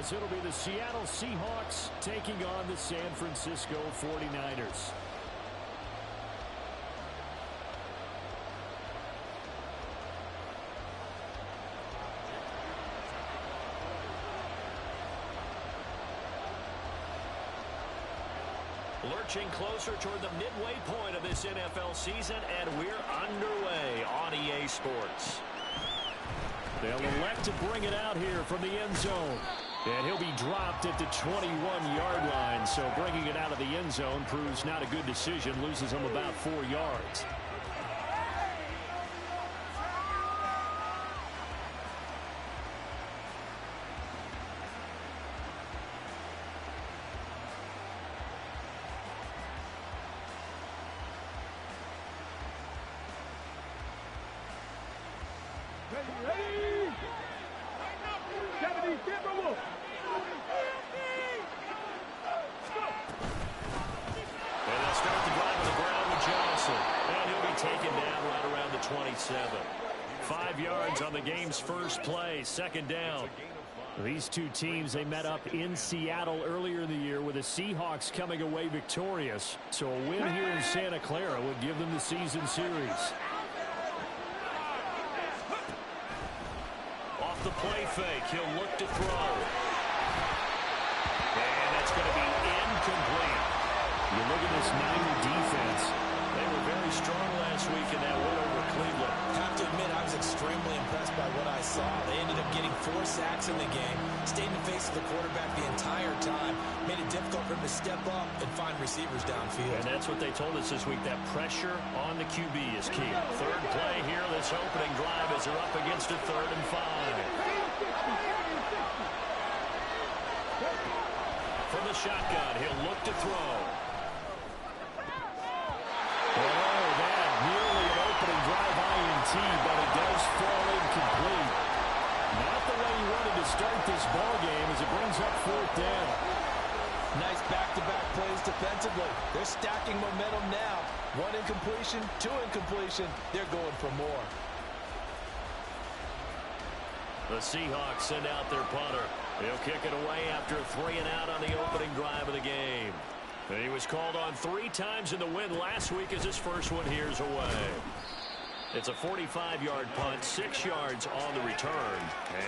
as it'll be the Seattle Seahawks taking on the San Francisco 49ers. Lurching closer toward the midway point of this NFL season, and we're underway on EA Sports. They'll elect to bring it out here from the end zone. And he'll be dropped at the 21-yard line, so bringing it out of the end zone proves not a good decision, loses him about 4 yards. First play, second down. These two teams, they met up in Seattle earlier in the year with the Seahawks coming away victorious. So a win here in Santa Clara would give them the season series. Off the play fake, he'll look to throw. And that's going to be incomplete. You look at this Niner defense. They were very strong last week in that win over Cleveland. I have to admit, I was extremely impressed by what I saw. They ended up getting 4 sacks in the game, stayed in the face of the quarterback the entire time, made it difficult for him to step up and find receivers downfield. And that's what they told us this week, that pressure on the QB is key. Third play here, this opening drive as they're up against a 3rd and 5. From the shotgun, he'll look to throw. Drive INT, but it does fall incomplete. Not the way he wanted to start this ball game as it brings up 4th down. Nice back-to-back plays defensively. They're stacking momentum now. 1 incompletion, 2 incompletion. They're going for more. The Seahawks send out their punter. He'll kick it away after a 3 and out on the opening drive of the game. And he was called on 3 times in the win last week as his first one here's away. It's a 45-yard punt, 6 yards on the return.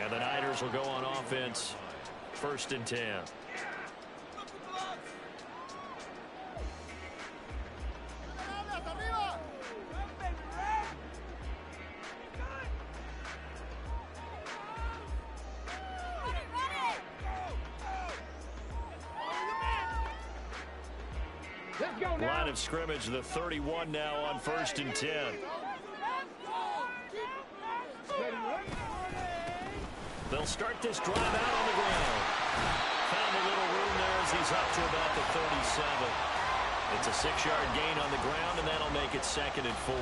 And the Niners will go on offense, 1st and 10. Line of scrimmage, the 31 now on 1st and 10. They'll start this drive out on the ground. Found a little room there as he's up to about the 37. It's a 6-yard gain on the ground, and that'll make it 2nd and 4.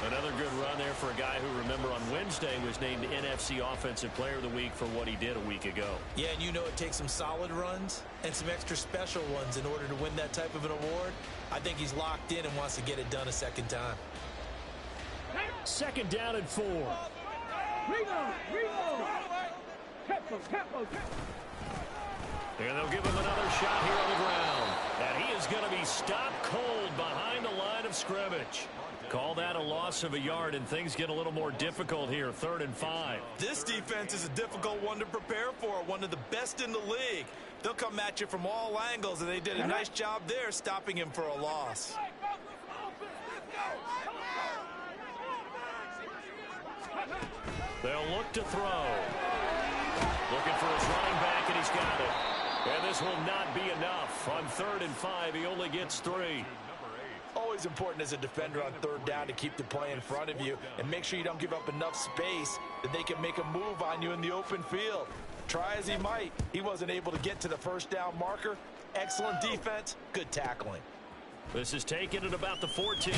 Another good run there for a guy who, remember, on Wednesday was named NFC Offensive Player of the Week for what he did a week ago. Yeah, and you know it takes some solid runs and some extra special ones in order to win that type of an award. I think he's locked in and wants to get it done a second time. 2nd down and 4. And they'll give him another shot here on the ground. And he is going to be stopped cold behind the line of scrimmage. Call that a loss of a yard, and things get a little more difficult here, 3rd and 5. This defense is a difficult one to prepare for, one of the best in the league. They'll come at you from all angles, and they did a nice job there stopping him for a loss. They'll look to throw. Looking for his running back, and he's got it. And this will not be enough. On 3rd and 5, he only gets 3. Always important as a defender on 3rd down to keep the play in front of you and make sure you don't give up enough space that they can make a move on you in the open field. Try as he might, he wasn't able to get to the 1st down marker. Excellent defense, good tackling. This is taken at about the 14.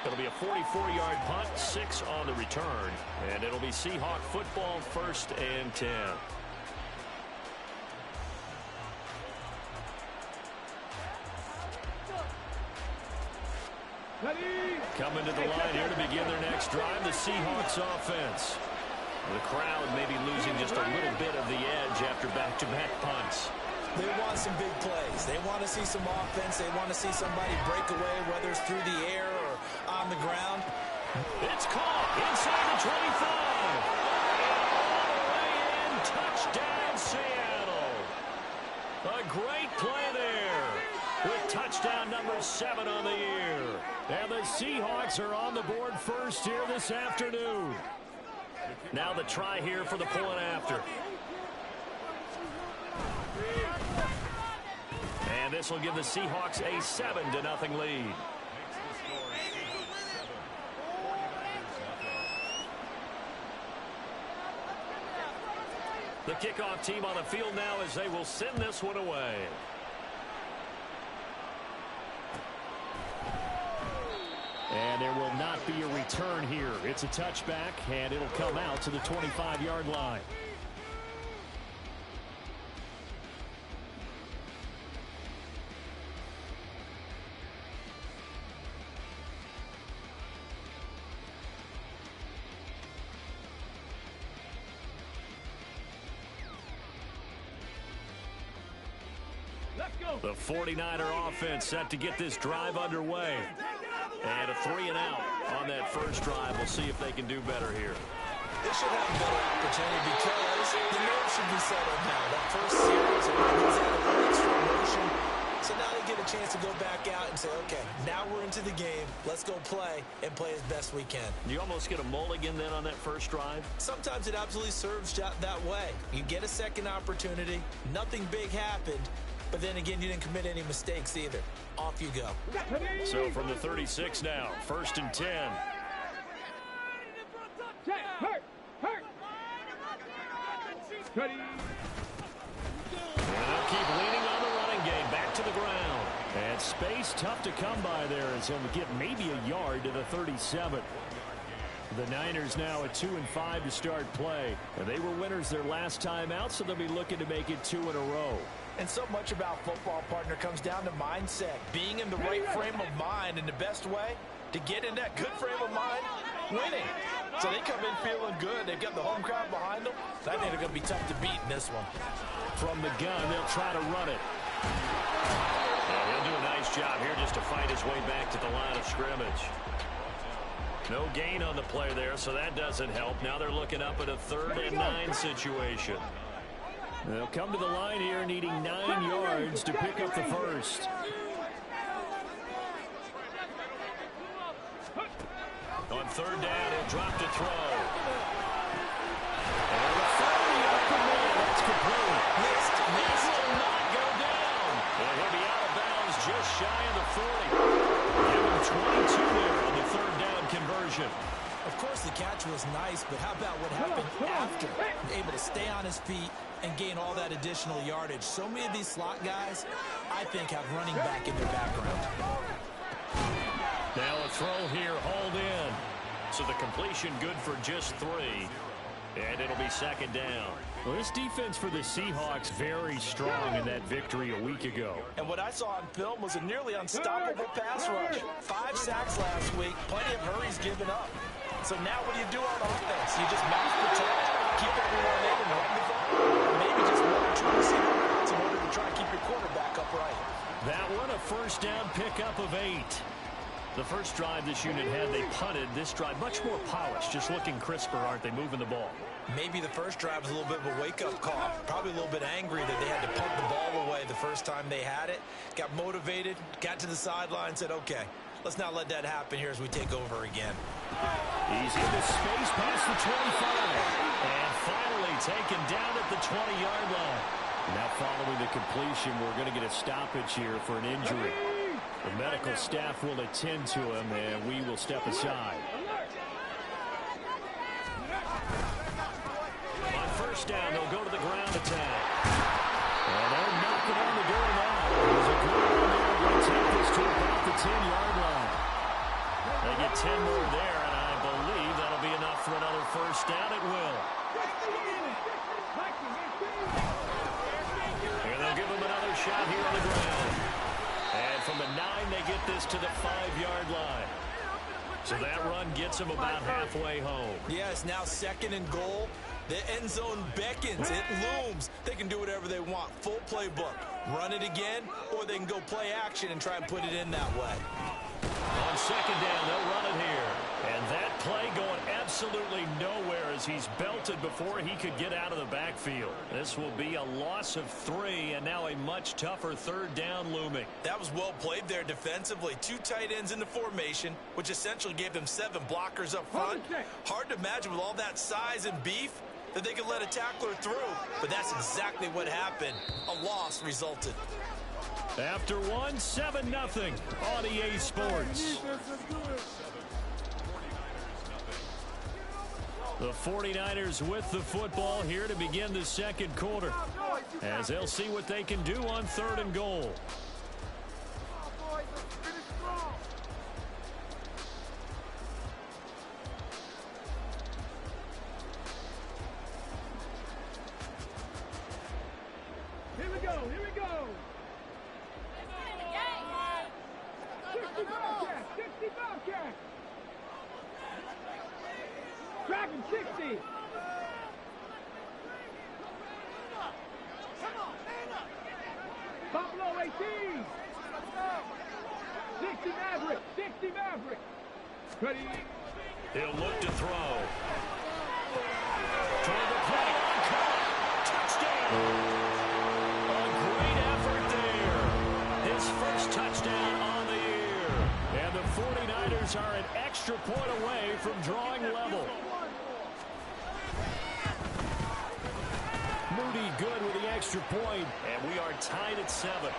It'll be a 44-yard punt, 6 on the return. And it'll be Seahawk football, 1st and 10. Coming to the line here to begin their next drive, the Seahawks offense. The crowd may be losing just a little bit of the edge after back-to-back punts. They want some big plays. They want to see some offense. They want to see somebody break away, whether it's through the air or on the ground. It's caught inside the 25. And all the way in, touchdown Seattle. A great play there with touchdown number 7 on the year. And the Seahawks are on the board first here this afternoon. Now the try here for the point after. And this will give the Seahawks a 7-0 lead. The kickoff team on the field now as they will send this one away. And there will not be a return here. It's a touchback, and it'll come out to the 25-yard line. The 49er offense set to get this drive underway. And a 3-and-out on that first drive. We'll see if they can do better here. They should have a better opportunity because the nerves should be settled now. That first series, everybody's out of extra motion. So now they get a chance to go back out and say, okay, now we're into the game. Let's go play and play as best we can. You almost get a mulligan then on that first drive? Sometimes it absolutely serves that way. You get a second opportunity. Nothing big happened. But then again, you didn't commit any mistakes either. Off you go. So from the 36 now, 1st and 10. And they'll keep leaning on the running game. Back to the ground. And space tough to come by there as he'll get maybe a yard to the 37. The Niners now at 2-5 to start play. And they were winners their last time out, so they'll be looking to make it 2 in a row. And so much about football, partner, comes down to mindset. Being in the right frame of mind, and the best way to get in that good frame of mind, winning. So they come in feeling good. They've got the home crowd behind them. I think they're going to be tough to beat in this one. From the gun, they'll try to run it. And he'll do a nice job here just to fight his way back to the line of scrimmage. No gain on the play there, so that doesn't help. Now they're looking up at a 3rd and 9 situation. They'll come to the line here needing 9 yards to pick up the first. On 3rd down, he'll drop to throw. And the 30 up the middle. That's complete. This will not go down. And he'll be out of bounds just shy of the 40. Give him 22 there on the 3rd down conversion. Of course, the catch was nice, but how about what happened after? Able to stay on his feet and gain all that additional yardage. So many of these slot guys, I think, have running back in their background. Now a throw here, hauled in. So the completion good for just 3. And it'll be 2nd down. Well, this defense for the Seahawks very strong in that victory a week ago. And what I saw on film was a nearly unstoppable pass rush. 5 sacks last week, plenty of hurries given up. So now what do you do on offense? You just mouth protect, keep everyone in and run the ball, or maybe just 1 or 2 receiver routes in order to try to keep your quarterback upright. That one a first down pickup of 8. The first drive this unit had, they punted. This drive, much more polished, just looking crisper, aren't they, moving the ball? Maybe the first drive was a little bit of a wake-up call. Probably a little bit angry that they had to punt the ball away the first time they had it. Got motivated, got to the sideline, said, okay, let's not let that happen here as we take over again. He's in the space past the 25. And finally taken down at the 20-yard line. Now following the completion, we're going to get a stoppage here for an injury. The medical staff will attend to him, and we will step aside. On 1st down, they'll go to the ground attack. And they're knocking on the door now. There's a good one there. Going to take this to about the 10-yard line. They get 10 more there, and I believe that'll be enough for another first down. It will. And they'll give him another shot here on the ground. And from the 9, they get this to the 5-yard line. So that run gets him about halfway home. Yeah, it's now 2nd and goal. The end zone beckons. It looms. They can do whatever they want. Full playbook. Run it again, or they can go play action and try and put it in that way. On 2nd down, they'll run it here. And that play going absolutely nowhere as he's belted before he could get out of the backfield. This will be a loss of 3, and now a much tougher 3rd down looming. That was well played there defensively. 2 tight ends in the formation, which essentially gave them 7 blockers up front. Hard to imagine with all that size and beef that they could let a tackler through, but that's exactly what happened. A loss resulted. After 1, 7-0 on EA Sports. The 49ers with the football here to begin the 2nd quarter, as they'll see what they can do on 3rd and goal. Here we go. 60 Bobcat. Dragon 60. Buffalo 18. 60 Maverick. Ready. He'll look to throw. Toward the play. Touchdown. A great effort there. His first touchdown on the year. And the 49ers are an extra point away from drawing level. Moody good with the extra point. And we are tied at 7.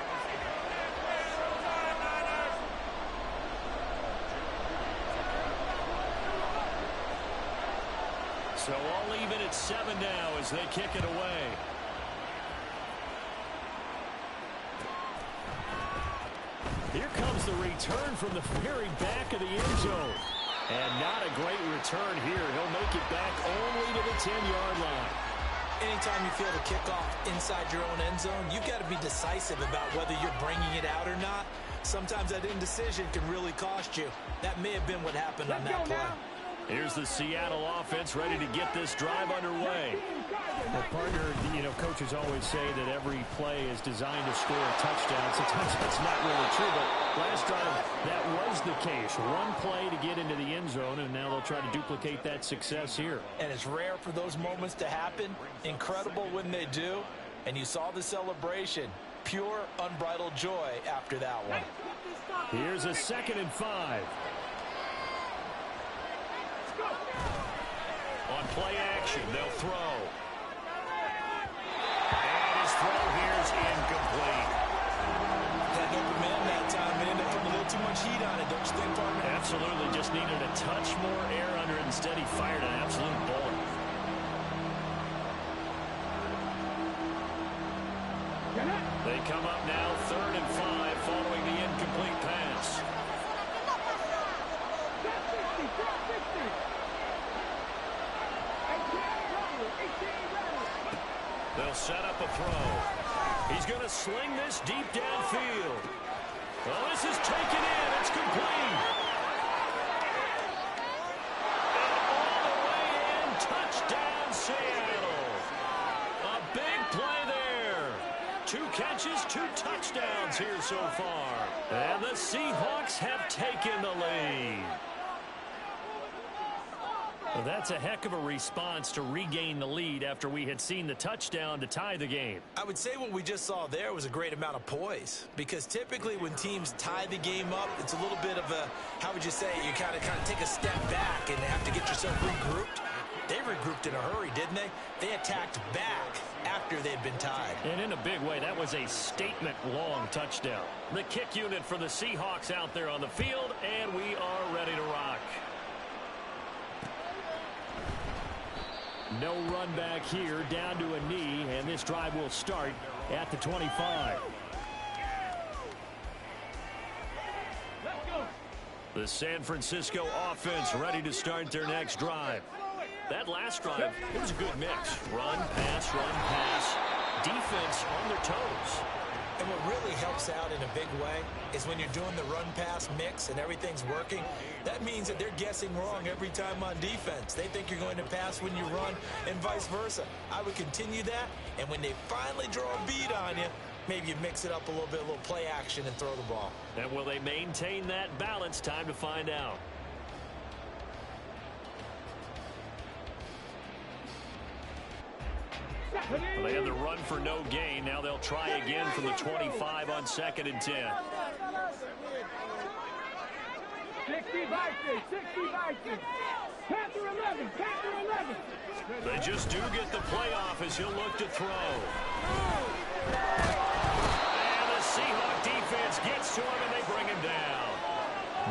So all even at 7 now as they kick it away. Here comes the return from the very back of the end zone. And not a great return here. He'll make it back only to the 10-yard line. Anytime you feel the kickoff inside your own end zone, you've got to be decisive about whether you're bringing it out or not. Sometimes that indecision can really cost you. That may have been what happened on that play. Here's the Seattle offense ready to get this drive underway. Well, partner, coaches always say that every play is designed to score a touchdown. Sometimes that's not really true, but last drive, that was the case. One play to get into the end zone, and now they'll try to duplicate that success here. And it's rare for those moments to happen. Incredible when they do. And you saw the celebration. Pure, unbridled joy after that one. Here's a 2nd and 5. On play action, they'll throw. And his throw here's incomplete. Got an open man that time. It ended up putting a little too much heat on it, don't you think, partner? Absolutely. Just needed a touch more air under it. Instead, he fired an absolute bullet. They come up now 3rd and 5 following the incomplete pass. They'll set up a throw. He's going to sling this deep downfield. Well, this is taken in. It's complete. And all the way in. Touchdown, Seattle. A big play there. 2 catches, 2 touchdowns here so far. And the Seahawks have taken the lead. Well, that's a heck of a response to regain the lead after we had seen the touchdown to tie the game. I would say what we just saw there was a great amount of poise, because typically when teams tie the game up, it's a little bit of a, how would you say, you kind of take a step back and have to get yourself regrouped. They regrouped in a hurry, didn't they? They attacked back after they'd been tied. And in a big way, that was a statement-long touchdown. The kick unit for the Seahawks out there on the field, and we are ready to rock. No run back here, down to a knee, and this drive will start at the 25. The San Francisco offense ready to start their next drive. That last drive, it was a good mix. Run, pass, defense on their toes. And what really helps out in a big way is when you're doing the run-pass mix and everything's working, that means that they're guessing wrong every time on defense. They think you're going to pass when you run and vice versa. I would continue that, and when they finally draw a beat on you, maybe you mix it up a little bit, a little play action, and throw the ball. And will they maintain that balance? Time to find out. Well, they had the run for no gain. Now they'll try again from the 25 on 2nd and 10. 60 Vikings, 60 Vikings. Panther 11, Panther 11. They just do get the playoff as he'll look to throw. And the Seahawk defense gets to him, and they bring him down.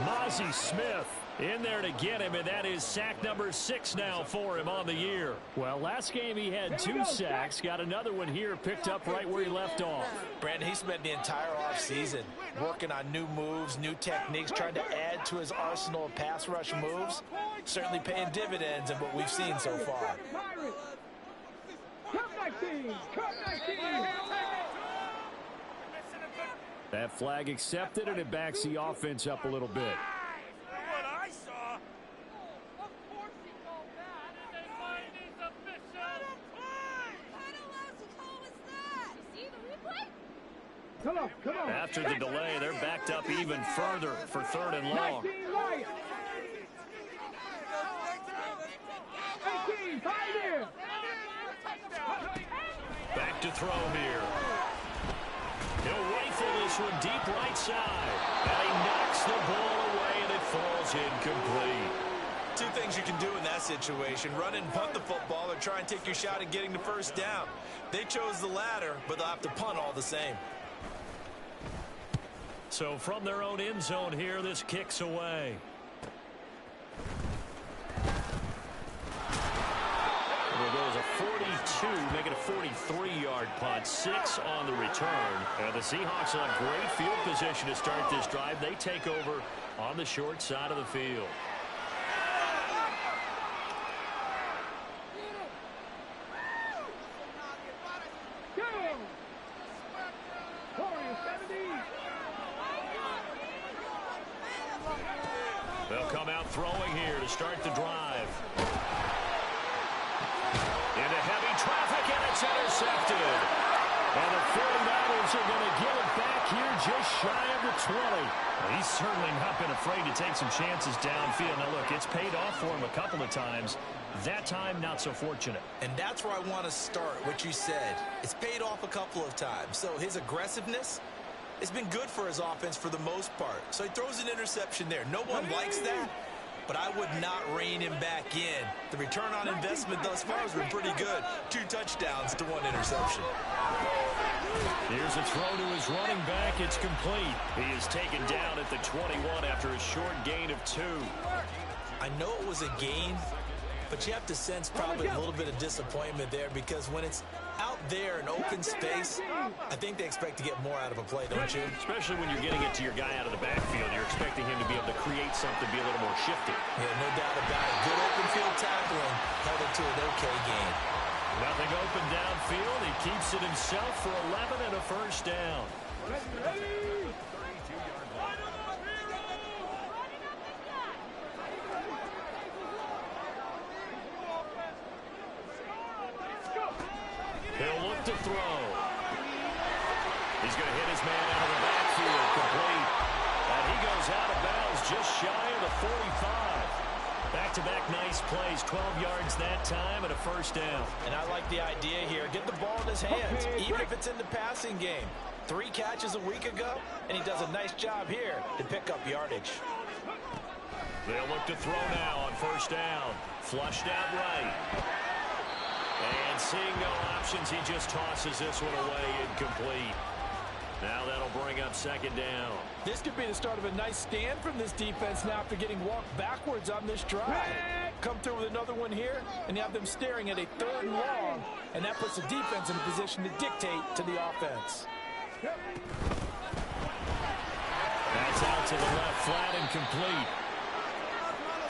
Mozzie Smith in there to get him, and that is sack number 6 now for him on the year. Well, last game he had 2 sacks. Got another one here, picked up right where he left off. Brandon, he spent the entire offseason working on new moves, new techniques, trying to add to his arsenal of pass rush moves. Certainly paying dividends in what we've seen so far. Cut 19, cut 19. That flag accepted, and it backs the offense up a little bit. Come on, come on. After the delay, they're backed up even further for 3rd and long. 19 right. 18, 5 here. Back to throw here. He'll rifle this one deep right side. And he knocks the ball away, and it falls incomplete. 2 things you can do in that situation: run and punt the football, or try and take your shot at getting the first down. They chose the latter, but they'll have to punt all the same. So from their own end zone here, this kicks away. Well, goes a 42, make it a 43-yard punt, 6 on the return. And the Seahawks will have great field position to start this drive. They take over on the short side of the field. They'll come out throwing here to start the drive. Into heavy traffic, and it's intercepted. And the 49ers are going to give it back here just shy of the 20. Well, he's certainly not been afraid to take some chances downfield. Now, look, it's paid off for him a couple of times. That time, not so fortunate. And that's where I want to start, what you said. It's paid off a couple of times. So his aggressiveness, it's been good for his offense for the most part. So he throws an interception there. No one likes that, but I would not rein him back in. The return on investment thus far has been pretty good. 2 touchdowns to 1 interception. Here's a throw to his running back. It's complete. He is taken down at the 21 after a short gain of 2. I know it was a gain, but you have to sense probably a little bit of disappointment there, because when it's out there in open space, I think they expect to get more out of a play, don't you? Especially when you're getting it to your guy out of the backfield. You're expecting him to be able to create something, be a little more shifty. Yeah, no doubt about it. Good open field tackling held it to an okay gain. Nothing open downfield. He keeps it himself for 11 and a first down. He'll look to throw. He's going to hit his man out of the backfield, complete. And he goes out of bounds just shy of the 45. Back-to-back nice plays, 12 yards that time and a first down. And I like the idea here. Get the ball in his hands, even if it's in the passing game. 3 catches a week ago, and he does a nice job here to pick up yardage. They'll look to throw now on first down. Flushed out right. And seeing no options, he just tosses this one away, incomplete. Now that'll bring up second down. This could be the start of a nice stand from this defense now after getting walked backwards on this drive. Come through with another one here, and you have them staring at a 3rd and long, and that puts the defense in a position to dictate to the offense. That's out to the left, flat and complete.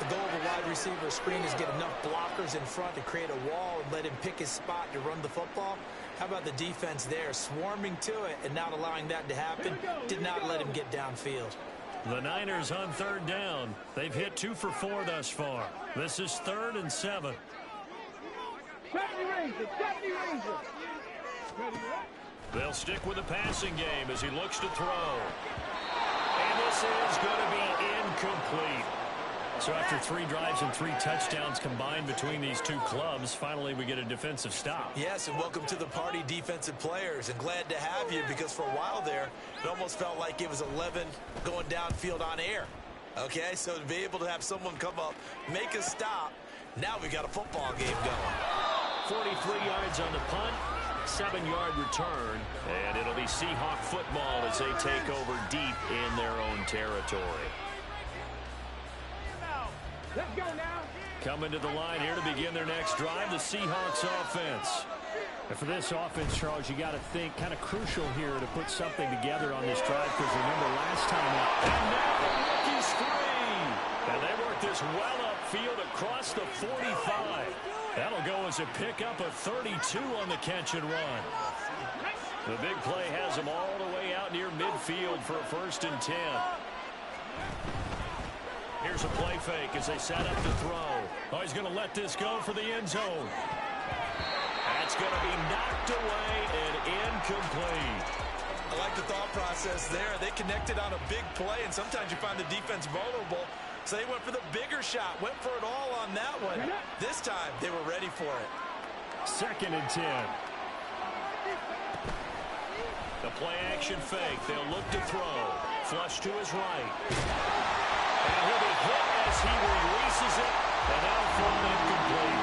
The goal of a wide receiver screen is get enough blockers in front to create a wall and let him pick his spot to run the football. How about the defense there, swarming to it and not allowing that to happen? Did not let him get downfield. The Niners on third down. They've hit 2 for 4 thus far. This is 3rd and 7. They'll stick with the passing game as he looks to throw. And this is going to be incomplete. So after 3 drives and 3 touchdowns combined between these two clubs, finally we get a defensive stop. Yes, and welcome to the party, defensive players. And glad to have you, because for a while there, it almost felt like it was 11 going downfield on air. Okay, so to be able to have someone come up, make a stop, now we got a football game going. 43 yards on the punt, 7-yard return, and it'll be Seahawk football as they take over deep in their own territory. Let's go now. Coming to the line here to begin their next drive, the Seahawks offense. And for this offense, Charles, you got to think kind of crucial here to put something together on this drive, because remember last time out. And now the rookie's free. And they work this well upfield across the 45. That'll go as a pickup of 32 on the catch and run. The big play has them all the way out near midfield for a 1st and 10. Here's a play fake as they set up to throw. Oh, he's going to let this go for the end zone. That's going to be knocked away and incomplete. I like the thought process there. They connected on a big play, and sometimes you find the defense vulnerable. So they went for the bigger shot, went for it all on that one. This time, they were ready for it. 2nd and 10. The play action fake. They'll look to throw. Flush to his right. And he'll be hit as he releases it. And now thrown incomplete.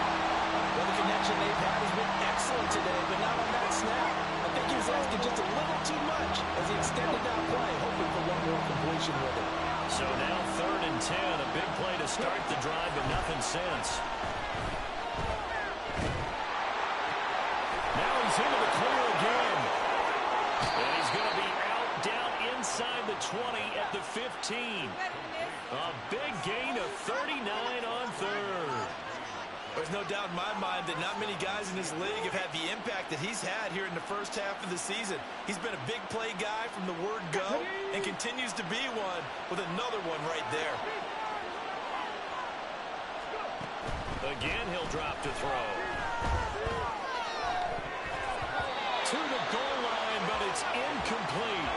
Well, the connection they've had has been excellent today, but not on that snap. I think he was asking just a little too much as he extended that play, hoping for one more completion with it. So now 3rd and 10. A big play to start the drive, but nothing since. Now he's into the clear again. And he's going to be out down inside the 20 at the 15. A big gain of 39 on 3rd. There's no doubt in my mind that not many guys in this league have had the impact that he's had here in the first half of the season. He's been a big play guy from the word go and continues to be one with another one right there. Again, he'll drop to throw. To the goal line, but it's incomplete.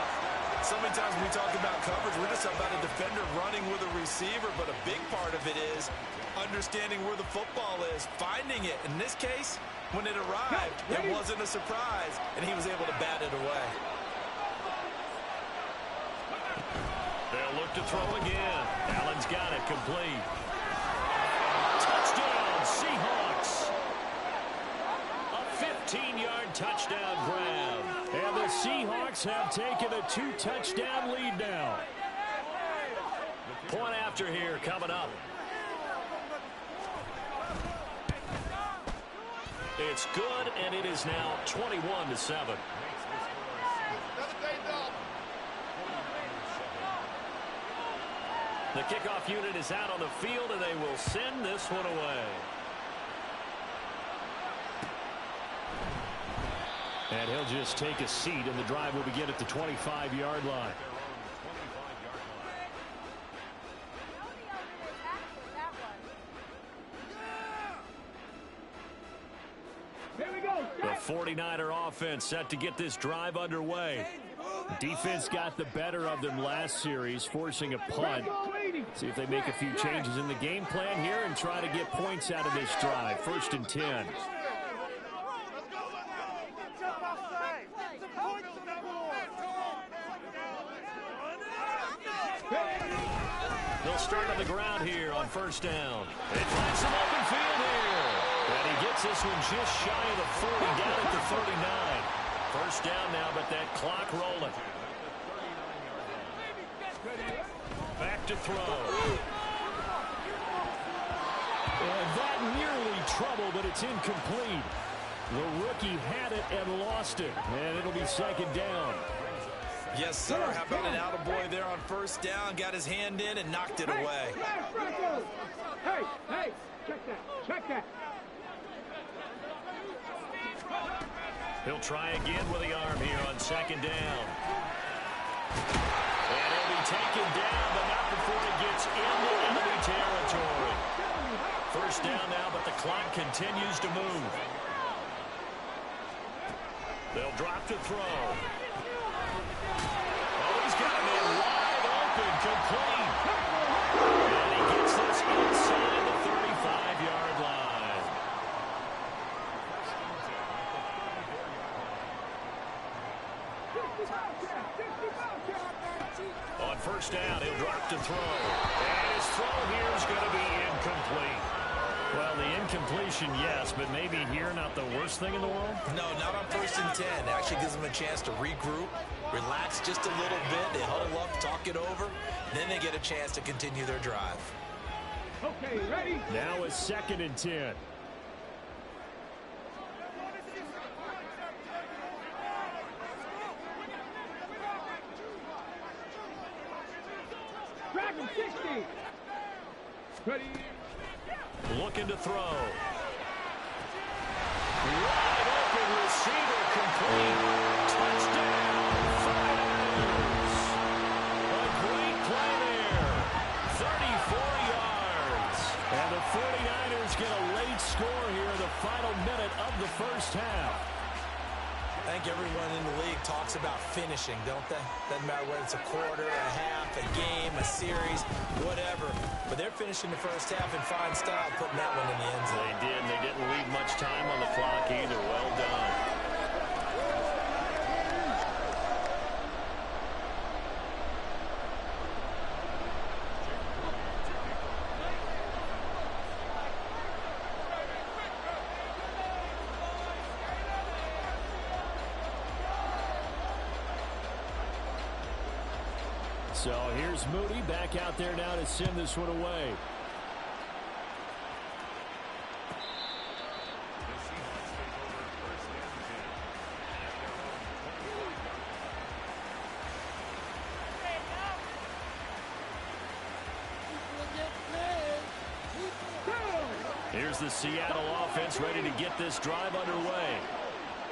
So many times when we talk about coverage, we're just about a defender running with a receiver, but a big part of it is understanding where the football is, finding it. In this case, when it arrived, it wasn't a surprise, and he was able to bat it away. They'll look to throw again. Allen's got it complete. Touchdown, Seahawks. A 15-yard touchdown grab. And the Seahawks have taken a 2-touchdown lead now. Point after here coming up. It's good, and it is now 21-7. The kickoff unit is out on the field, and they will send this one away. And he'll just take a seat, and the drive will begin at the 25-yard line. The 49er offense set to get this drive underway. Defense got the better of them last series, forcing a punt. See if they make a few changes in the game plan here and try to get points out of this drive. 1st and 10. They'll start on the ground here on 1st down. They find some open field here. And he gets this one just shy of the 40, down at the 39. 1st down now, but that clock rolling. Back to throw. And that nearly trouble, but it's incomplete. The rookie had it and lost it. And it'll be 2nd down. Yes, sir. How about an attaboy there on 1st down? Got his hand in and knocked it away. Hey, check that. He'll try again with the arm here on second down. And he'll be taken down, but not before he gets into enemy territory. First down now, but the clock continues to move. They'll drop to throw. Oh, he's got a man wide open, complete. And he gets this inside the 35-yard line. On first down, he'll drop to throw. And his throw here is going to be incomplete. Well, the incompletion, yes, but maybe here not the worst thing in the world? No, not on 1st and 10. It actually gives them a chance to regroup, relax just a little bit. They huddle up, talk it over. Then they get a chance to continue their drive. Okay, ready? Now it's 2nd and 10. Dragon 60. Ready? Looking to throw. Wide open receiver, complete. Touchdown, Niners. A great play there. 34 yards. And the 49ers get a late score here in the final minute of the first half. I think everyone in the league talks about finishing, don't they? Doesn't matter whether it's a quarter, a half, a game, a series, whatever. But they're finishing the first half in fine style, putting that one in the end zone. They did, and they didn't leave much time on the clock either. Well done. So here's Moody back out there now to send this one away. Here's the Seattle offense ready to get this drive underway.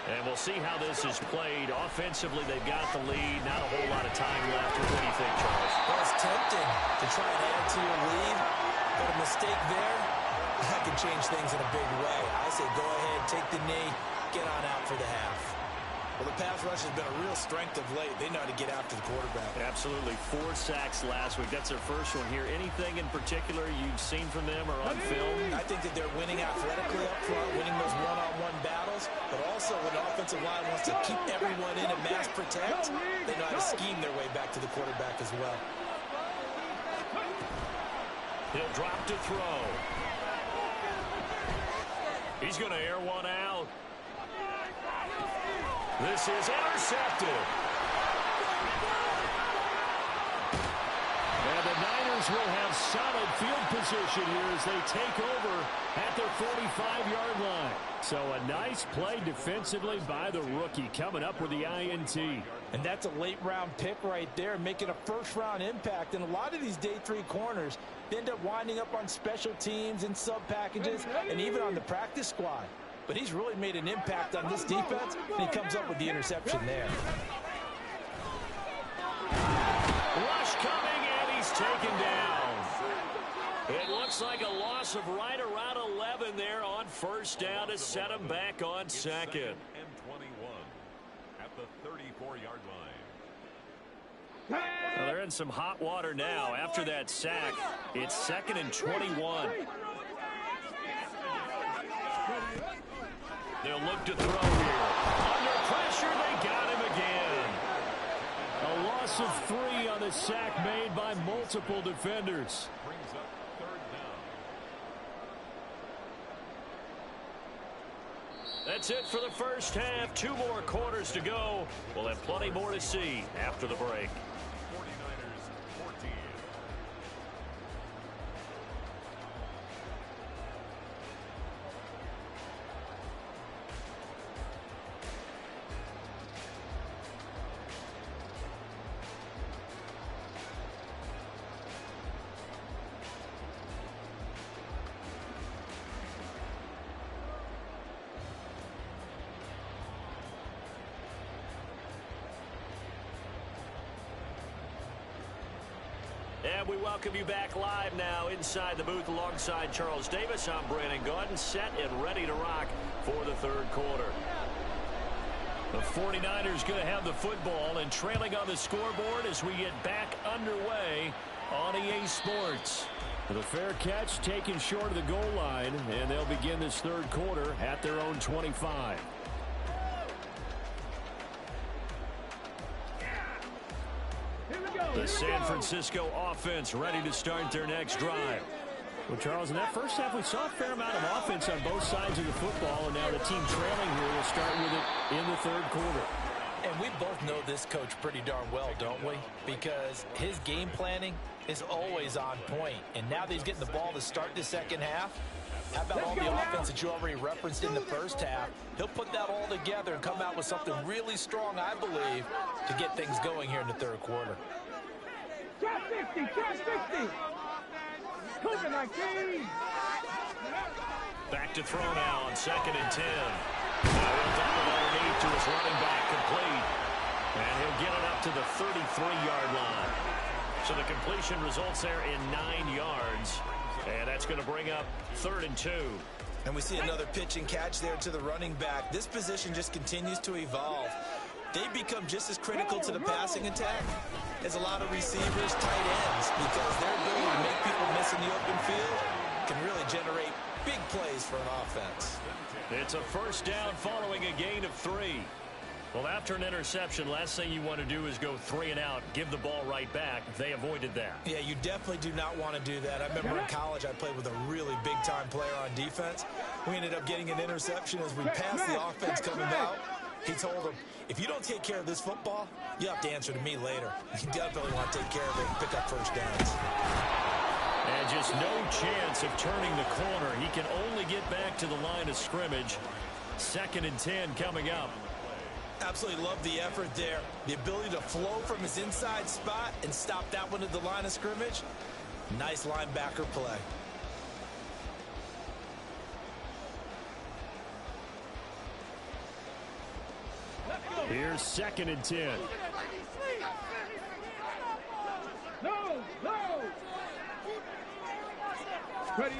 And we'll see how this is played. Offensively, they've got the lead. Not a whole lot of time left. What do you think, Charles? Well, it's tempting to try and add to your lead, but a mistake there, that can change things in a big way. I say go ahead, take the knee, get on out for the half. Well, the pass rush has been a real strength of late. They know how to get after the quarterback. Absolutely. 4 sacks last week. That's their first one here. Anything in particular you've seen from them or on film? I think that they're winning athletically up front, winning those one-on-one battles, but also when the offensive line wants to keep everyone in and mass protect, they know how to scheme their way back to the quarterback as well. He'll drop to throw. He's going to air one out. This is intercepted. And the Niners will have solid field position here as they take over at their 45-yard line. So a nice play defensively by the rookie coming up with the INT. And that's a late-round pick right there, making a first-round impact. And a lot of these day 3 corners end up winding up on special teams and sub-packages and even on the practice squad. But he's really made an impact on this defense, and he comes up with the interception there. Rush coming, and he's taken down. It looks like a loss of right around 11 there on first down to set him back on second. And 21 at the 34-yard line. Well, they're in some hot water now. After that sack, it's 2nd and 21. They'll look to throw here. Under pressure, they got him again. A loss of 3 on the sack made by multiple defenders. Brings up 3rd down. That's it for the first half. 2 more quarters to go. We'll have plenty more to see after the break. 49ers 14. And we welcome you back live now inside the booth alongside Charles Davis. I'm Brandon Gaudin, set and ready to rock for the third quarter. The 49ers going to have the football and trailing on the scoreboard as we get back underway on EA Sports. The fair catch taken short of the goal line, and they'll begin this third quarter at their own 25. The San Francisco offense ready to start their next drive. Well, Charles, in that first half, we saw a fair amount of offense on both sides of the football, and now the team trailing here will start with it in the third quarter. And we both know this coach pretty darn well, don't we? Because his game planning is always on point. And now that he's getting the ball to start the second half, how about all the offense that you already referenced in the first half? He'll put that all together and come out with something really strong, I believe, to get things going here in the third quarter. Trap 50, trap 50. COVID-19. Back to throw now on 2nd and 10. Now he'll dump it underneath to his running back, complete. And he'll get it up to the 33-yard line. So the completion results there in 9 yards. And that's going to bring up 3rd and 2. And we see another pitch and catch there to the running back. This position just continues to evolve. They become just as critical to the passing attack as a lot of receivers, tight ends, because their ability to make people miss in the open field can really generate big plays for an offense. It's a first down following a gain of 3. Well, after an interception, last thing you want to do is go 3 and out, give the ball right back. They avoided that. Yeah, you definitely do not want to do that. I remember in college I played with a really big-time player on defense. We ended up getting an interception as we passed the offense coming out. He told him, if you don't take care of this football, you have to answer to me later. You definitely want to take care of it and pick up first downs. And just no chance of turning the corner. He can only get back to the line of scrimmage. 2nd and 10 coming up. Absolutely love the effort there. The ability to flow from his inside spot and stop that one at the line of scrimmage. Nice linebacker play. Here's 2nd and 10. No, no. Ready.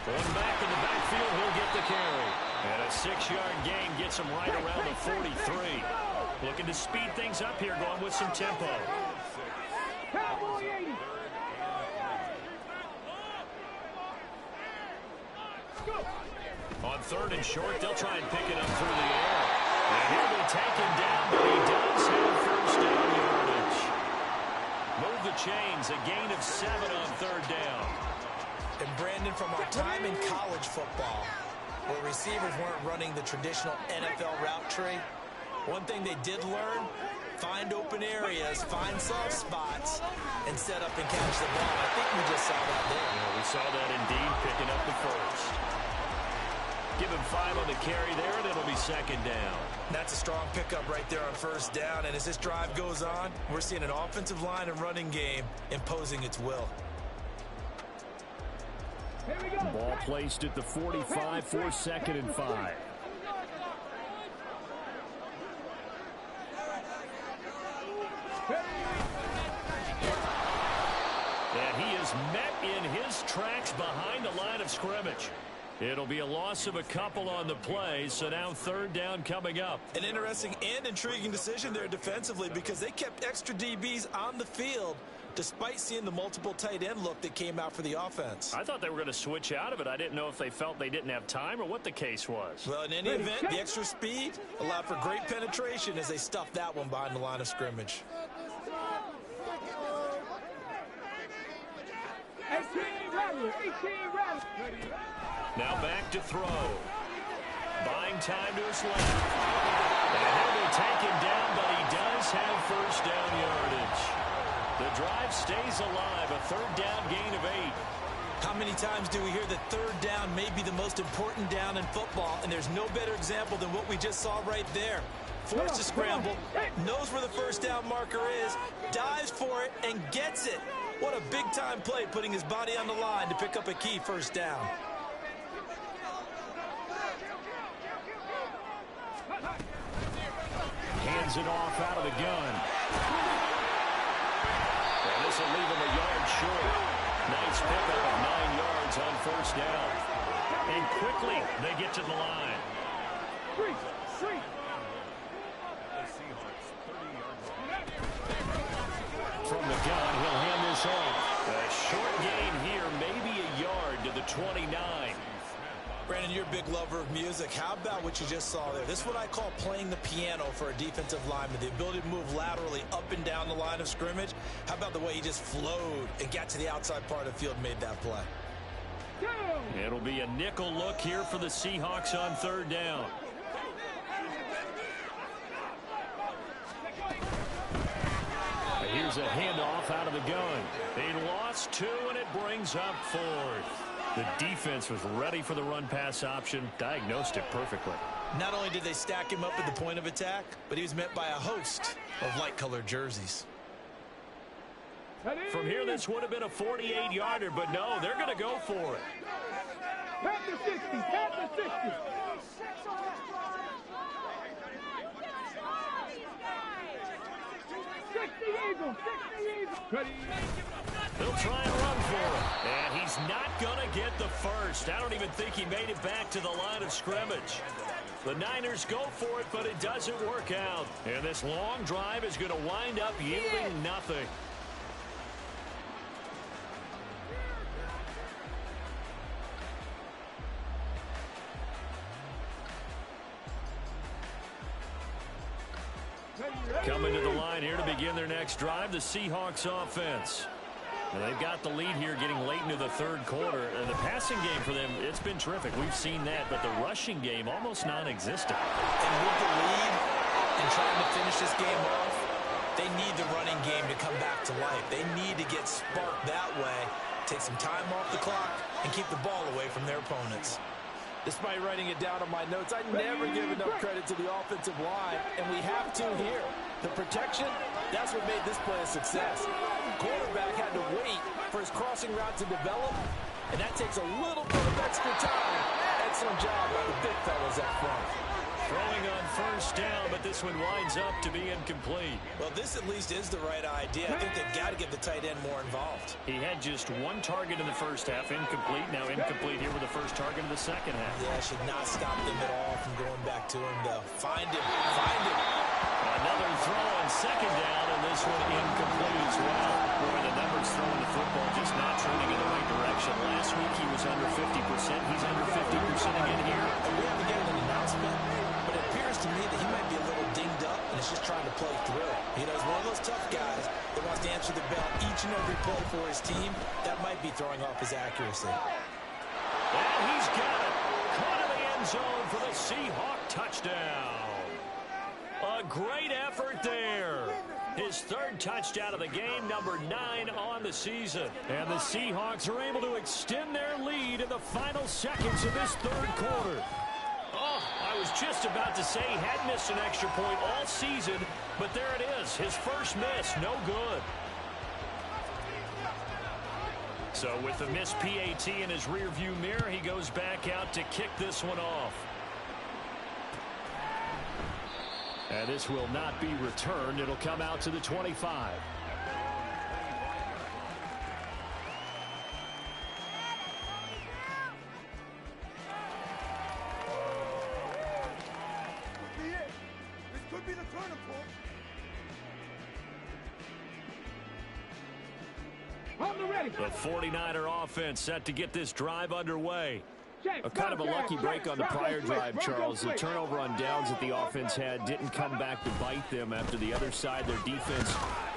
Going back in the backfield, he'll get the carry. And a 6-yard gain gets him right around the 43. Looking to speed things up here, going with some tempo. Cowboy 80. On 3rd and short, they'll try and pick it up through the air. And he'll be taken down, but he does have first down yardage. Move the chains, a gain of 7 on 3rd down. And Brandon, from our time in college football, where receivers weren't running the traditional NFL route tree, one thing they did learn, find open areas, find soft spots, and set up and catch the ball. I think we just saw that there. We saw that indeed, picking up the first. Give him 5 on the carry there, and it'll be 2nd down. That's a strong pickup right there on first down, and as this drive goes on, we're seeing an offensive line and running game imposing its will. Here we go. Ball placed at the 45 for 2nd and 5. And he is met in his tracks behind the line of scrimmage. It'll be a loss of a couple on the play, so now 3rd down coming up. An interesting and intriguing decision there defensively because they kept extra DBs on the field despite seeing the multiple tight end look that came out for the offense. I thought they were going to switch out of it. I didn't know if they felt they didn't have time or what the case was. Well, in any event, the extra speed allowed for great penetration as they stuffed that one behind the line of scrimmage. 18 rally, 18 rally. Now back to throw. Buying time to his left. And he'll be taken down, but he does have first down yardage. The drive stays alive, a 3rd down gain of 8. How many times do we hear that 3rd down may be the most important down in football, and there's no better example than what we just saw right there. Forced to scramble, knows where the first down marker is, dives for it, and gets it. What a big-time play, putting his body on the line to pick up a key first down. Hands it off out of the gun. And this will leave him a yard short. Nice pickup of 9 yards on first down. And quickly, they get to the line. From the gun, he'll hand this off. A short gain here, maybe a yard to the 29. Brandon, you're a big lover of music. How about what you just saw there? This is what I call playing the piano for a defensive lineman. The ability to move laterally up and down the line of scrimmage. How about the way he just flowed and got to the outside part of the field and made that play? It'll be a nickel look here for the Seahawks on third down. Here's a handoff out of the gun. They lost 2, and it brings up 4th. The defense was ready for the run-pass option, diagnosed it perfectly. Not only did they stack him up at the point of attack, but he was met by a host of light-colored jerseys. From here, this would have been a 48-yarder, but no, they're going to go for it. Panther 60, Panther 60. 60 Eagles, 60 Eagles. They'll try and run for it. And he's not going to get the first. I don't even think he made it back to the line of scrimmage. The Niners go for it, but it doesn't work out. And this long drive is going to wind up yielding nothing. Coming to the line here to begin their next drive, the Seahawks offense. And they've got the lead here getting late into the third quarter. And the passing game for them, it's been terrific. We've seen that, but the rushing game almost non-existent. And with the lead and trying to finish this game off, they need the running game to come back to life. They need to get sparked that way, take some time off the clock, and keep the ball away from their opponents. Despite writing it down on my notes, I never give enough credit to the offensive line, and we have to here. The protection, that's what made this play a success. Quarterback had to wait for his crossing route to develop, and that takes a little bit of extra time. Excellent job by the big fellas up front. Throwing on first down, but this one winds up to be incomplete. Well, this at least is the right idea. I think they've got to get the tight end more involved. He had just 1 target in the first half, incomplete. Now incomplete here with the first target in the second half. Yeah, should not stop them at all from going back to him, though. Find him. Find him. Another throw on second down, and this one incomplete as well. Boy, the numbers throwing the football just not trending in the right direction. Last week he was under 50%. He's under 50% again here. We haven't gotten an announcement, but it appears to me that he might be a little dinged up and is just trying to play through. You know, he's one of those tough guys that wants to answer the bell each and every play for his team. That might be throwing off his accuracy. And he's got it. Caught in the end zone for the Seahawk touchdown. A great effort there. His 3rd touchdown of the game, number 9 on the season. And the Seahawks are able to extend their lead in the final seconds of this 3rd quarter. Oh, I was just about to say he had missed an extra point all season, but there it is. His first miss, no good. So with the missed PAT in his rearview mirror, he goes back out to kick this one off. And this will not be returned. It'll come out to the 25. This could be the turning point. On the ready. The 49er offense set to get this drive underway. A kind of a lucky break on the prior drive, Charles. The turnover on downs that the offense had didn't come back to bite them after the other side. Their defense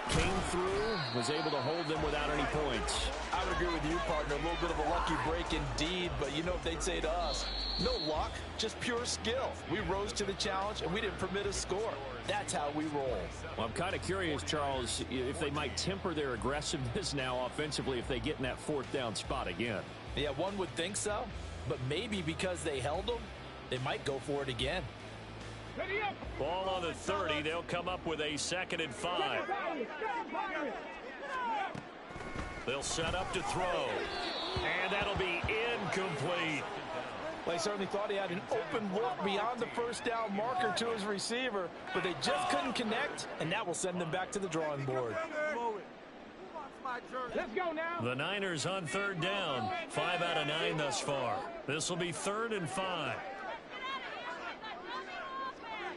came through, was able to hold them without any points. I would agree with you, partner. A little bit of a lucky break indeed, but you know what they'd say to us? No luck, just pure skill. We rose to the challenge, and we didn't permit a score. That's how we roll. Well, I'm kind of curious, Charles, if they might temper their aggressiveness now offensively if they get in that 4th down spot again. Yeah, one would think so, but maybe because they held them, they might go for it again. Ball on the 30. They'll come up with a 2nd and 5. They'll set up to throw. And that'll be incomplete. Well, he certainly thought he had an open look beyond the first down marker to his receiver, but they just couldn't connect, and that will send them back to the drawing board. Let's go now. The Niners on third down. 5 out of 9 thus far. This will be 3rd and 5.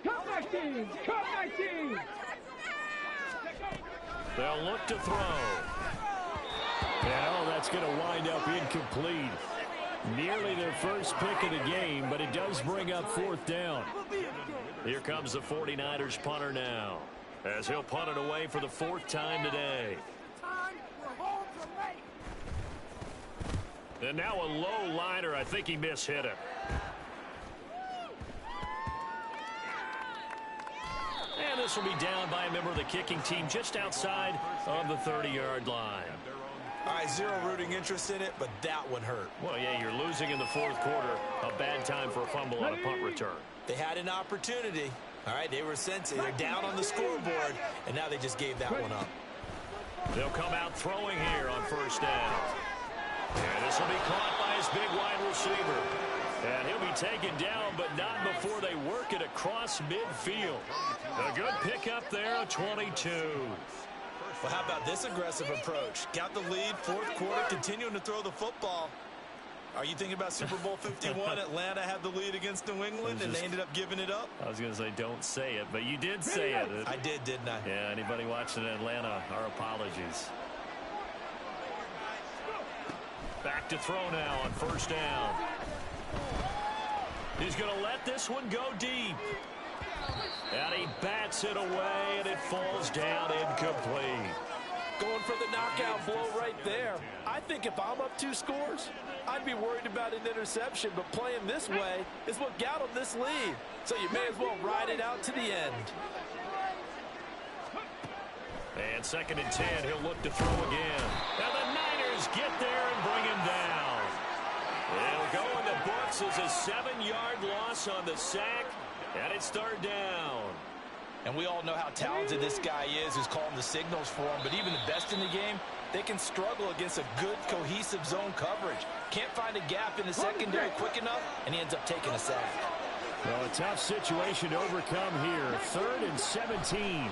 Cut my team. Cut my team. They'll look to throw. And that's going to wind up incomplete. Nearly their first pick of the game, but it does bring up 4th down. Here comes the 49ers punter now, as he'll punt it away for the 4th time today. And now a low liner. I think he mishit it. And this will be down by a member of the kicking team just outside of the 30-yard line. All right, zero rooting interest in it, but that one hurt. Well, yeah, you're losing in the 4th quarter. A bad time for a fumble on a punt return. They had an opportunity. All right, they were sensing. They're down on the scoreboard, and now they just gave that one up. They'll come out throwing here on 1st down. And this will be caught by his big wide receiver. And he'll be taken down, but not before they work it across midfield. A good pickup there, a 22. Well, how about this aggressive approach? Got the lead, 4th quarter, continuing to throw the football. Are you thinking about Super Bowl 51? Atlanta had the lead against New England, and they ended up giving it up? I was going to say, don't say it, but you did say it. I did, didn't I? Yeah, anybody watching Atlanta, our apologies. Back to throw now on 1st down. He's going to let this one go deep. And he bats it away, and it falls down incomplete. Going for the knockout blow right there. I think if I'm up 2 scores, I'd be worried about an interception, but playing this way is what got him this lead. So you may as well ride it out to the end. And 2nd and 10, he'll look to throw again. And the Niners get there and bring him down. It'll go in the books as a 7-yard loss on the sack, and it's 3rd down. And we all know how talented this guy is who's calling the signals for him, but even the best in the game, they can struggle against a good, cohesive zone coverage. Can't find a gap in the secondary quick enough, and he ends up taking a sack. Well, a tough situation to overcome here. 3rd and 17.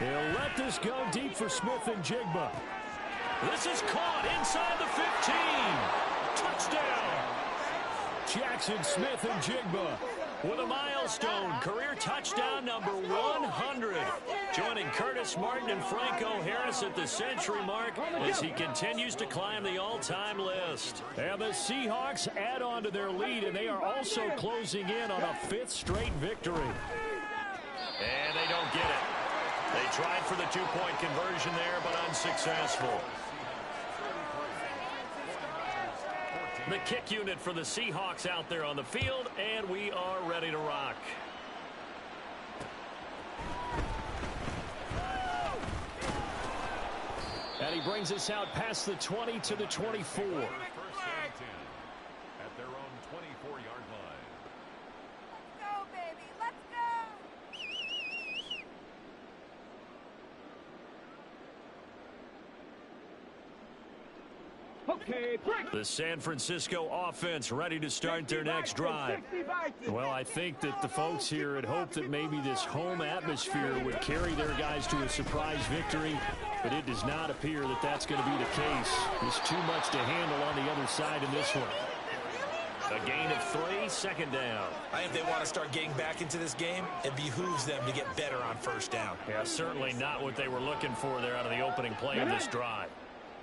He'll let this go deep for Smith and Jigba. This is caught inside the 15. Touchdown. Jackson Smith and Jigba with a milestone career touchdown number 100. Joining Curtis Martin and Franco Harris at the century mark as he continues to climb the all-time list. And the Seahawks add on to their lead, and they are also closing in on a 5th straight victory. And they don't get it. They tried for the 2-point conversion there, but unsuccessful. The kick unit for the Seahawks out there on the field, and we are ready to rock. And he brings us out past the 20 to the 24. 1st and 10 at their own 24-yard line. Let's go, baby. Let's go. Okay, break. The San Francisco offense ready to start their next drive. Well, I think that the folks here had hoped that maybe this home atmosphere would carry their guys to a surprise victory, but it does not appear that that's going to be the case. There's too much to handle on the other side in this one. A gain of 3, 2nd down. I think if they want to start getting back into this game, it behooves them to get better on 1st down. Yeah, certainly not what they were looking for there out of the opening play of this drive.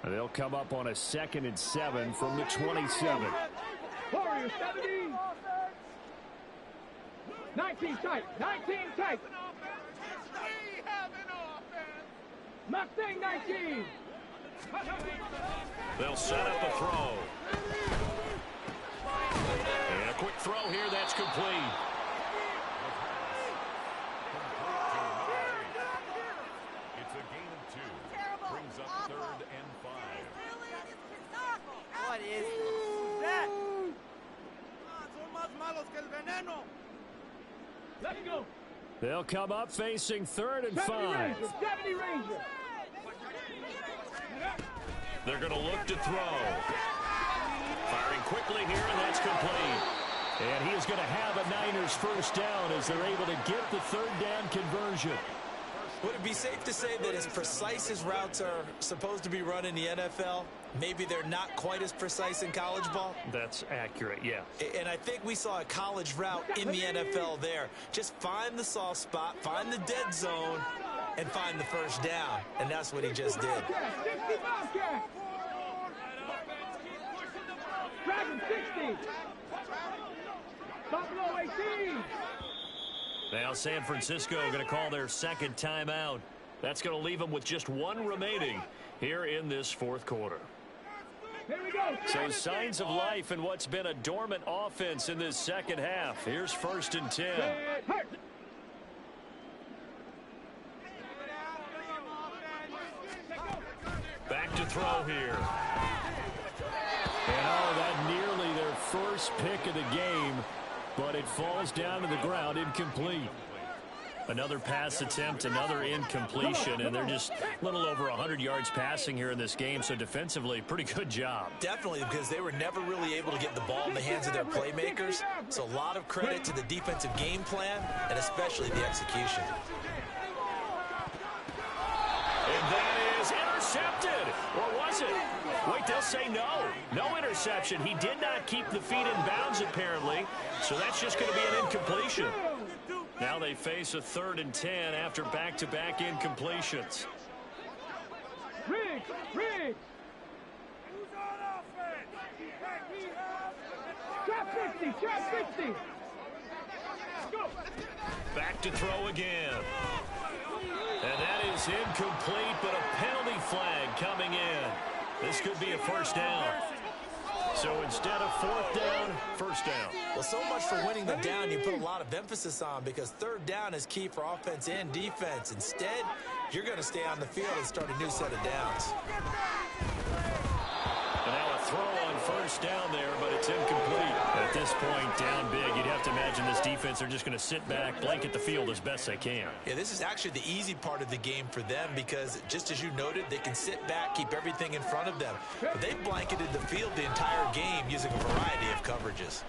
They'll come up on a 2nd and 7 from the 27. Warriors 17. 19 tight. 19 tight. Mustang 19. They'll set up a throw. And a quick throw here that's complete. It's a gain of 2. Brings up 3rd and 5. What is that? Son más malos que el veneno. Let's go. They'll come up facing 3rd and 5. 70 Ranger. They're going to look to throw. Firing quickly here, and that's complete. And he is going to have a Niners 1st down as they're able to get the 3rd down conversion. Would it be safe to say that as precise as routes are supposed to be run in the NFL, maybe they're not quite as precise in college ball? That's accurate, yeah. And I think we saw a college route in the NFL there. Just find the soft spot, find the dead zone, and find the first down. And that's what he just did. Dragon 60. Buffalo 18. Now San Francisco going to call their second timeout. That's going to leave them with just one remaining here in this fourth quarter. Here we go. So signs of life in what's been a dormant offense in this second half. Here's 1st and 10. Back to throw here. And oh, that nearly their first pick of the game, but it falls down to the ground incomplete. Another pass attempt, another incompletion, and they're just a little over 100 yards passing here in this game, so defensively, pretty good job. Definitely, because they were never really able to get the ball in the hands of their playmakers. So a lot of credit to the defensive game plan and especially the execution. And that is intercepted. Or was it? Wait, they'll say no. No interception. He did not keep the feet in bounds, apparently, so that's just going to be an incompletion. Now they face a 3rd and 10 after back-to-back incompletions. Riggs. Trap 50. Go. Back to throw again. And that is incomplete, but a penalty flag coming in. This could be a first down. So instead of 4th down, 1st down. Well, so much for winning the down you put a lot of emphasis on, because 3rd down is key for offense and defense. Instead, you're going to stay on the field and start a new set of downs. And now a throw on 1st down there, but it's incomplete. At this point, down big, you'd have to imagine this defense are just going to sit back, blanket the field as best they can. Yeah, this is actually the easy part of the game for them, because just as you noted, they can sit back, keep everything in front of them. But they've blanketed the field the entire game using a variety of coverages.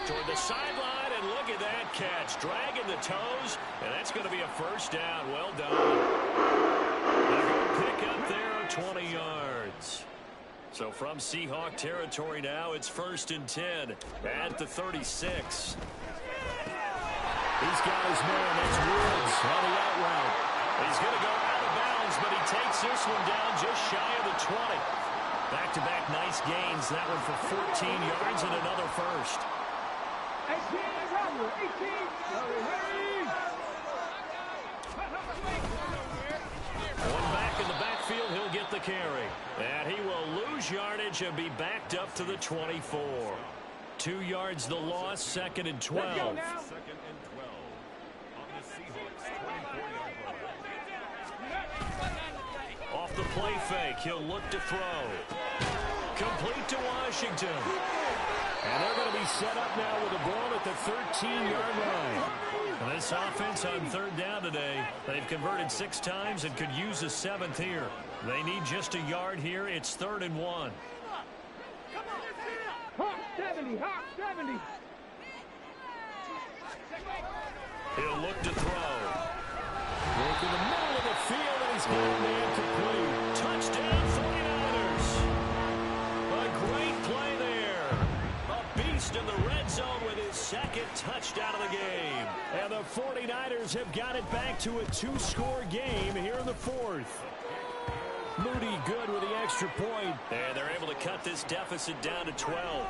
Toward the sideline, and look at that catch. Dragging the toes, and that's going to be a 1st down. Well done. A pick up there of 20 yards. So from Seahawk territory now, it's 1st and 10 at the 36. He's got his man. That's Woods on the out route. He's going to go out of bounds, but he takes this one down just shy of the 20. Back-to-back nice gains. That one for 14 yards and another first. 18. One back in the backfield, he'll get the carry. And he will lose yardage and be backed up to the 24. 2 yards the loss, 2nd and 12. 2nd and 12 on the Seahawks 24-yard line. Off the play fake, he'll look to throw. Complete to Washington. And they're going to be set up now with a ball at the 13-yard line. And this offense on 3rd down today, they've converted 6 times and could use a 7th here. They need just a yard here. It's 3rd and 1. Hawk 70. He'll look to throw. Look in the middle of the field, and he's got a man complete. Touchdown, 49ers. A great play there. A beast in the red zone with his 2nd touchdown of the game. And the 49ers have got it back to a 2-score game here in the 4th. Moody good with the extra point. And they're able to cut this deficit down to 12.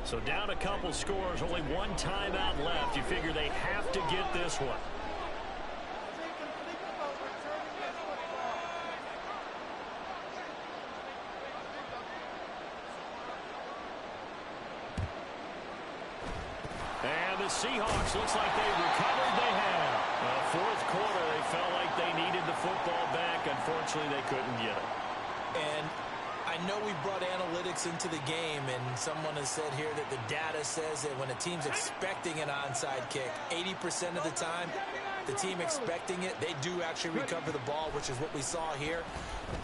So down a couple scores, only one timeout left. You figure they have to get this one. And the Seahawks, looks like they recovered. They have. 4th quarter, they felt like they needed the football back. Unfortunately, they couldn't get it. And I know we brought analytics into the game, and someone has said here that the data says that when a team's expecting an onside kick, 80% of the time, the team expecting it, they do actually recover the ball, which is what we saw here.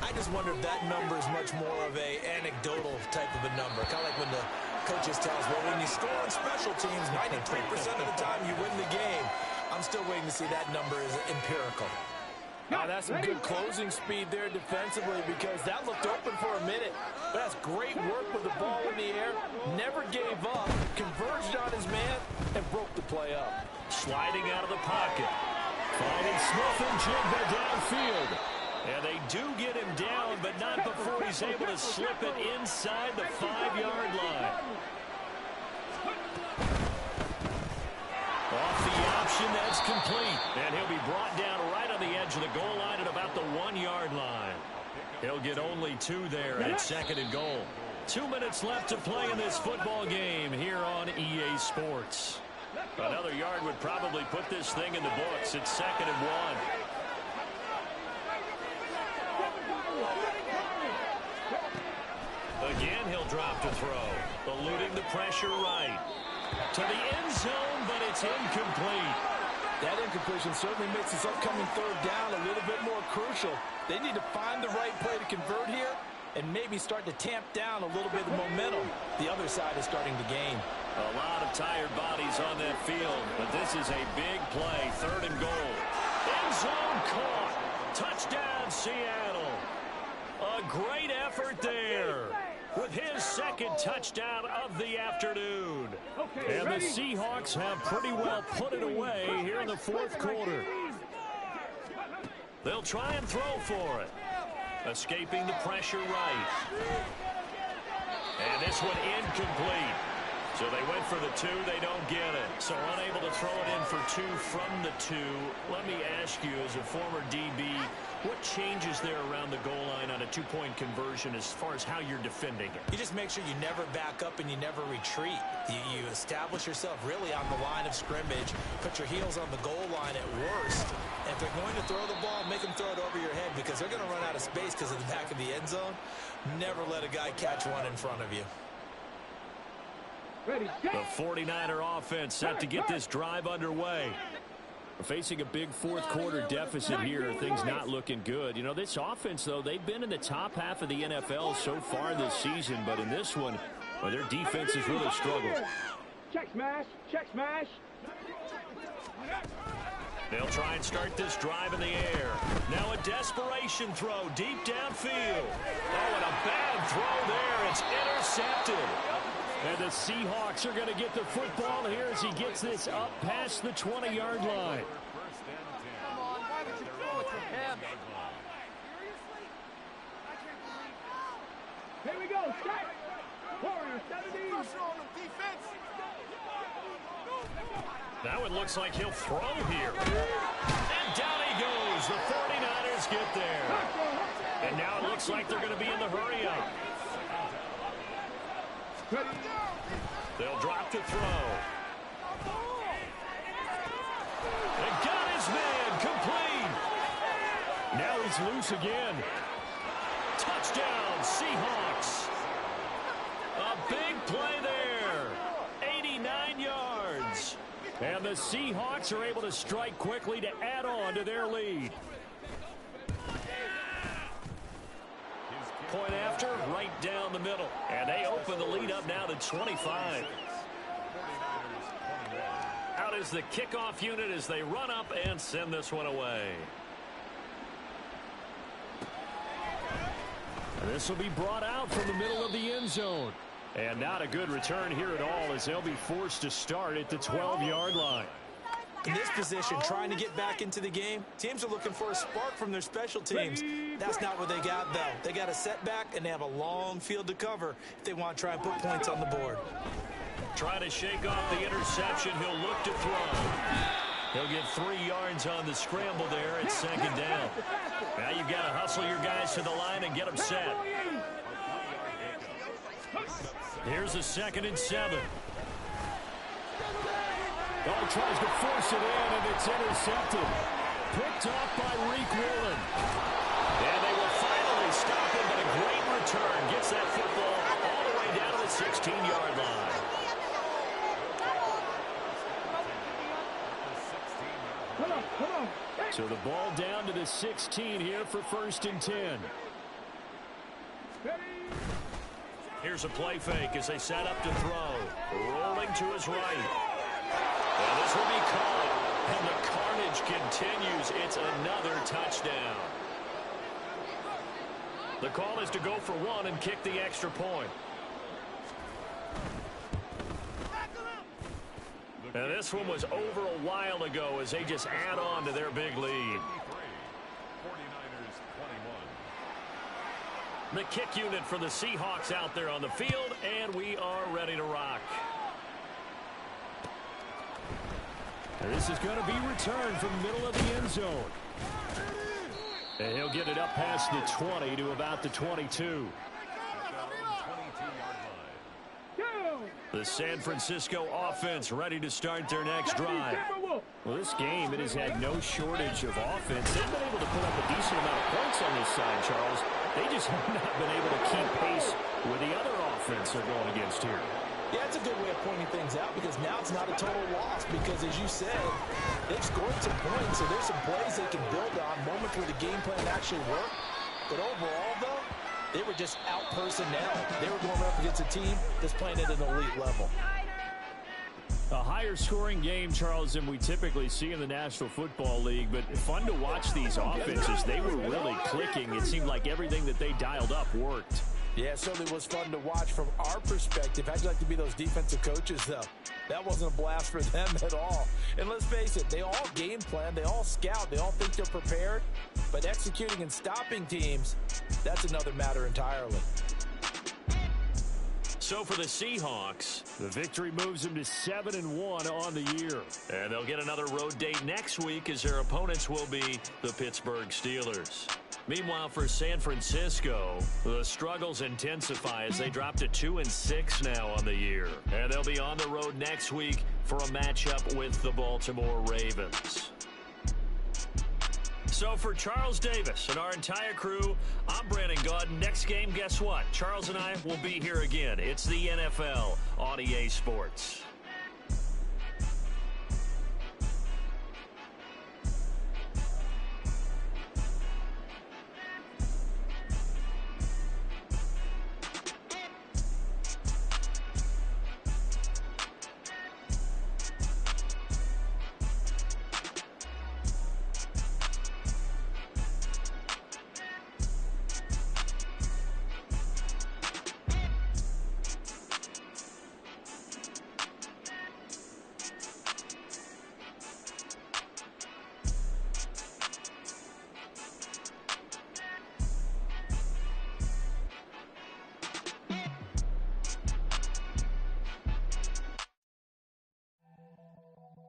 I just wonder if that number is much more of a anecdotal type of a number, kind of like when the coaches tell us, well, when you score on special teams, 93% of the time you win the game. I'm still waiting to see that number is empirical. That's some good closing speed there defensively because that looked open for a minute. But that's great work with the ball in the air. Never gave up, converged on his man, and broke the play up. Sliding out of the pocket. Finding Smith and Jigba downfield. And they do get him down, but not before he's able to slip it inside the 5-yard line. Off the option, that's complete. And he'll be brought down right on the edge of the goal line at about the 1-yard line. He'll get only 2 there at 2nd and goal. 2 minutes left to play in this football game here on EA Sports. Another yard would probably put this thing in the books. It's 2nd and 1. Again, he'll drop to throw. Eluding the pressure right. To the end zone, but it's incomplete. That incompletion certainly makes this upcoming 3rd down a little bit more crucial. They need to find the right play to convert here and maybe start to tamp down a little bit of momentum. The other side is starting to gain. A lot of tired bodies on that field, but this is a big play. 3rd and goal. End zone caught. Touchdown, Seattle. A great effort there with his 2nd touchdown of the afternoon. And the Seahawks have pretty well put it away here in the 4th quarter. They'll try and throw for it. Escaping the pressure right. And this one incomplete. So they went for the 2, they don't get it. So unable to throw it in for 2 from the 2. Let me ask you, as a former DB, what changes there around the goal line on a 2-point conversion as far as how you're defending it? You just make sure you never back up and you never retreat. You establish yourself really on the line of scrimmage, put your heels on the goal line at worst. And if they're going to throw the ball, make them throw it over your head because they're going to run out of space because of the back of the end zone. Never let a guy catch one in front of you. The 49er offense set to get this drive underway. Facing a big 4th quarter deficit here, things not looking good. You know, this offense, though, they've been in the top half of the NFL so far this season, but in this one, well, their defense has really struggled. Check smash, check smash. They'll try and start this drive in the air. Now a desperation throw deep downfield. Oh, and a bad throw there. It's intercepted. And the Seahawks are going to get the football here as he gets this up past the 20-yard line. Come on, why would you throw it to him? Here we go, set. Corner, 70. Pressure on the defense. That one looks like he'll throw here. And down he goes. The 49ers get there. And now it looks like they're going to be in the hurry-up. They'll drop to throw. And got his man complete. Now he's loose again. Touchdown, Seahawks. A big play there. 89 yards. And the Seahawks are able to strike quickly to add on to their lead. Point after, right down the middle. And they open the lead up now to 25. Out is the kickoff unit as they run up and send this one away. This will be brought out from the middle of the end zone. And not a good return here at all as they'll be forced to start at the 12-yard line. In this position, trying to get back into the game, teams are looking for a spark from their special teams. That's not what they got, though. They got a setback, and they have a long field to cover if they want to try and put points on the board. Trying to shake off the interception. He'll look to throw. He'll get 3 yards on the scramble there at 2nd down. Now you've got to hustle your guys to the line and get them set. Here's a 2nd and 7. Oh, tries to force it in, and it's intercepted. Picked off by Reek Woolen. And they will finally stop him, but a great return. Gets that football all the way down to the 16-yard line. Come on. So the ball down to the 16 here for 1st and 10. Here's a play fake as they set up to throw. Rolling to his right. And this will be caught. And the carnage continues. It's another touchdown. The call is to go for one and kick the extra point. And this one was over a while ago as they just add on to their big lead. 49ers 21. The kick unit for the Seahawks out there on the field, and we are ready to rock. And this is going to be returned from the middle of the end zone. And he'll get it up past the 20 to about the 22. The San Francisco offense ready to start their next drive. Well, this game, it has had no shortage of offense. They've been able to put up a decent amount of points on this side, Charles. They just have not been able to keep pace with the other offense they're going against here. Yeah, it's a good way of pointing things out because now it's not a total loss because, as you said, they've scored some points, so there's some plays they can build on, moments where the game plan actually worked. But overall, though, they were just out-personnel. They were going up against a team that's playing at an elite level. A higher scoring game, Charles, than we typically see in the National Football League, but fun to watch these offenses. They were really clicking. It seemed like everything that they dialed up worked. Yeah, it certainly was fun to watch from our perspective. How'd you like to be those defensive coaches, though? That wasn't a blast for them at all. And let's face it, they all game plan, they all scout, they all think they're prepared. But executing and stopping teams, that's another matter entirely. So for the Seahawks, the victory moves them to 7-1 on the year. And they'll get another road date next week as their opponents will be the Pittsburgh Steelers. Meanwhile, for San Francisco, the struggles intensify as they drop to 2-6 now on the year. And they'll be on the road next week for a matchup with the Baltimore Ravens. So for Charles Davis and our entire crew, I'm Brandon Gaudin. Next game, guess what? Charles and I will be here again. It's the NFL on EA Sports.